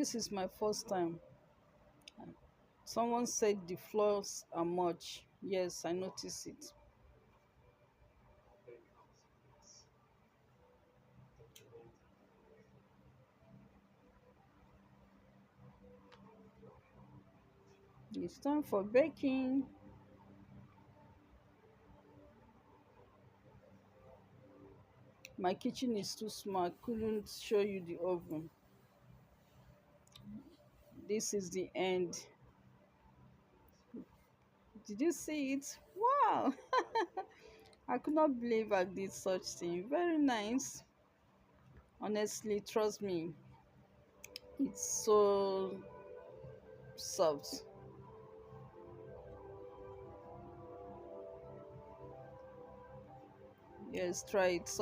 This is my first time. Someone said the floors are much. Yes, I noticed it. It's time for baking. My kitchen is too small. I couldn't show you the oven. This is the end. Did you see it? Wow! I could not believe I did such thing. Very nice. Honestly, trust me, it's so soft. Yes, try it. So